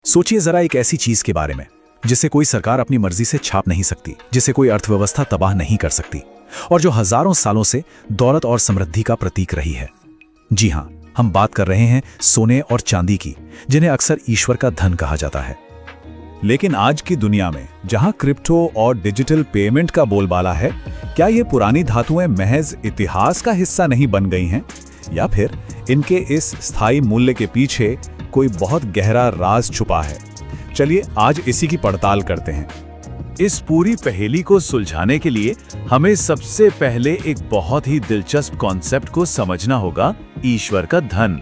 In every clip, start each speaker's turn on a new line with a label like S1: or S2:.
S1: सोचिए जरा एक ऐसी चीज के बारे में जिसे कोई सरकार अपनी मर्जी से छाप नहीं सकती, जिसे कोई अर्थव्यवस्था तबाह नहीं कर सकती, और जो हजारों सालों से दौलत और समृद्धि का प्रतीक रही है। जी हां, हम बात कर रहे हैं सोने और चांदी की, जिन्हें अक्सर ईश्वर का धन कहा जाता है।
S2: लेकिन आज की दुनिया में जहां क्रिप्टो और डिजिटल पेमेंट का बोलबाला है, क्या ये पुरानी धातुएं महज इतिहास का हिस्सा नहीं बन गई हैं, या फिर इनके इस स्थायी मूल्य के पीछे कोई बहुत गहरा राज छुपा है? चलिए आज इसी की पड़ताल करते हैं। इस पूरी पहेली को सुलझाने के लिए हमें सबसे पहले एक बहुत ही दिलचस्प कॉन्सेप्ट को समझना होगा, ईश्वर का धन।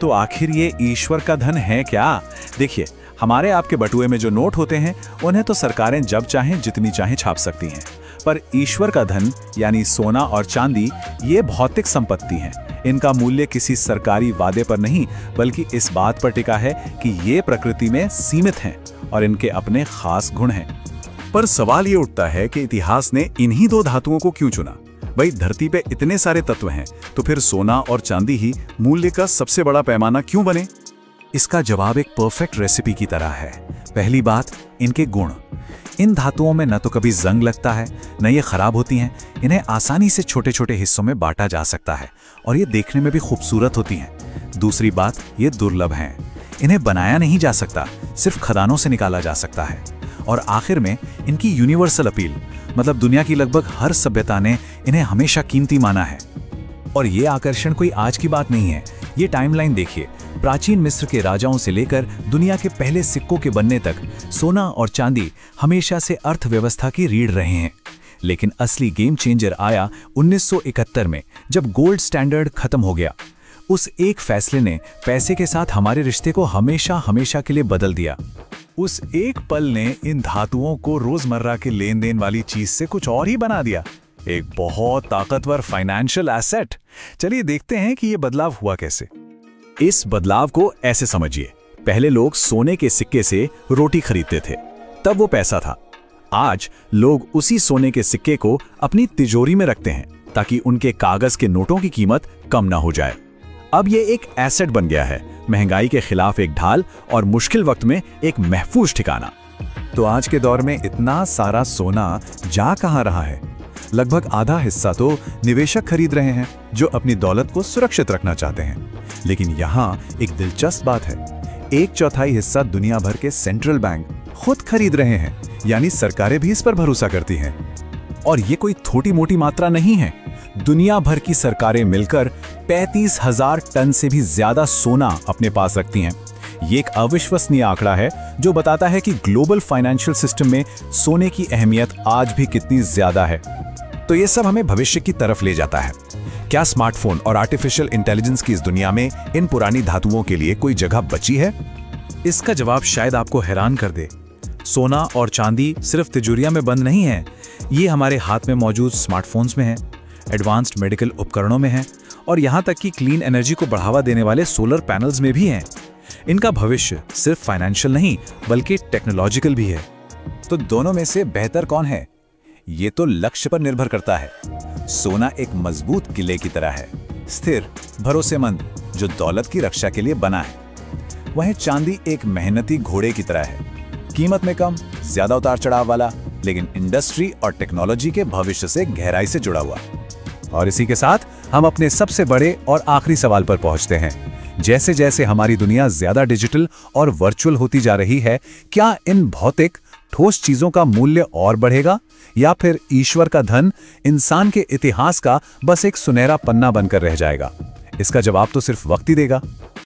S1: तो आखिर ये ईश्वर का धन है क्या? देखिए, हमारे आपके बटुए में जो नोट होते हैं उन्हें तो सरकारें जब चाहें जितनी चाहें छाप सकती हैं, पर ईश्वर का धन यानी सोना और चांदी ये भौतिक संपत्ति हैं। इनका मूल्य किसी सरकारी वादे पर नहीं, बल्कि इस बात पर टिका है कि ये प्रकृति में सीमित हैं और इनके अपने खास गुण हैं। पर सवाल ये उठता है कि इतिहास ने इन्हीं दो धातुओं को क्यों चुना? भाई, धरती पे इतने सारे तत्व हैं, तो फिर सोना और चांदी ही मूल्य का सबसे बड़ा पैमाना क्यों बने? इसका जवाब एक परफेक्ट रेसिपी की तरह है। पहली बात, इनके गुण। इन धातुओं में न तो कभी जंग लगता है, न ये खराब होती हैं। इन्हें आसानी से छोटे छोटे हिस्सों में बांटा जा सकता है और ये देखने में भी खूबसूरत होती हैं। दूसरी बात, ये दुर्लभ हैं। इन्हें बनाया नहीं जा सकता, सिर्फ खदानों से निकाला जा सकता है। और आखिर में इनकी यूनिवर्सल अपील, मतलब दुनिया की लगभग हर सभ्यता ने इन्हें हमेशा कीमती माना है। और ये आकर्षण कोई आज की बात नहीं है। ये टाइमलाइन देखिए, प्राचीन मिस्र के राजाओं से लेकर दुनिया के पहले सिक्कों के बनने तक सोना और चांदी हमेशा से अर्थव्यवस्था की रीढ़ रहे हैं। लेकिन असली गेम चेंजर आया 1971 में, जब गोल्ड स्टैंडर्ड खत्म हो गया। उस एक फैसले ने पैसे के साथ हमारे रिश्ते को हमेशा हमेशा के लिए बदल दिया। उस एक पल ने इन धातुओं को रोजमर्रा के लेन देन वाली चीज से कुछ और ही बना दिया, एक बहुत ताकतवर फाइनेंशियल एसेट। चलिए देखते हैं कि यह बदलाव हुआ कैसे। इस बदलाव को ऐसे समझिए, पहले लोग सोने के सिक्के से रोटी खरीदते थे, तब वो पैसा था। आज लोग उसी सोने के सिक्के को अपनी तिजोरी में रखते हैं ताकि उनके कागज के नोटों की कीमत कम ना हो जाए। अब ये एक एसेट बन गया है, महंगाई के खिलाफ एक ढाल और मुश्किल वक्त में एक महफूज ठिकाना। तो आज के दौर में इतना सारा सोना जा कहां रहा है? लगभग आधा हिस्सा तो निवेशक खरीद रहे हैं जो अपनी दौलत को सुरक्षित रखना चाहते हैं। लेकिन यहाँ एक दिलचस्प बात है, 1/4 हिस्सा दुनिया भर के सेंट्रल बैंक खुद खरीद रहे हैं, यानी सरकारें भी इस पर भरोसा करती हैं। और ये कोई छोटी मोटी मात्रा नहीं है। दुनिया भर की सरकारें मिलकर 35,000 टन से भी ज्यादा सोना अपने पास रखती हैं। ये एक अविश्वसनीय आंकड़ा है जो बताता है कि ग्लोबल फाइनेंशियल सिस्टम में सोने की अहमियत आज भी कितनी ज्यादा है। तो ये सब हमें भविष्य की तरफ ले जाता है। क्या स्मार्टफोन और आर्टिफिशियल इंटेलिजेंस की इस दुनिया में इन पुरानी धातुओं के लिए कोई जगह बची है? इसका जवाब शायद आपको हैरान कर दे। सोना और चांदी सिर्फ तिजोरियां में बंद नहीं है, ये हमारे हाथ में मौजूद स्मार्टफोन्स में है, एडवांस्ड मेडिकल उपकरणों में है, और यहाँ तक कि क्लीन एनर्जी को बढ़ावा देने वाले सोलर पैनल्स में भी हैं। इनका भविष्य सिर्फ फाइनेंशियल नहीं बल्कि टेक्नोलॉजिकल भी है। तो दोनों में से बेहतर कौन है? ये तो लक्ष्य पर निर्भर करता है। सोना एक मजबूत किले की तरह है, स्थिर, भरोसेमंद, जो दौलत की रक्षा के लिए बना है। वहीं चांदी एक मेहनती घोड़े की तरह है, कीमत में कम, ज्यादा उतार चढ़ाव वाला, लेकिन इंडस्ट्री और टेक्नोलॉजी के भविष्य से गहराई से जुड़ा हुआ। और इसी के साथ हम अपने सबसे बड़े और आखिरी सवाल पर पहुंचते हैं। जैसे जैसे हमारी दुनिया ज्यादा डिजिटल और वर्चुअल होती जा रही है, क्या इन भौतिक ठोस चीजों का मूल्य और बढ़ेगा, या फिर ईश्वर का धन इंसान के इतिहास का बस एक सुनहरा पन्ना बनकर रह जाएगा? इसका जवाब तो सिर्फ वक्त ही देगा।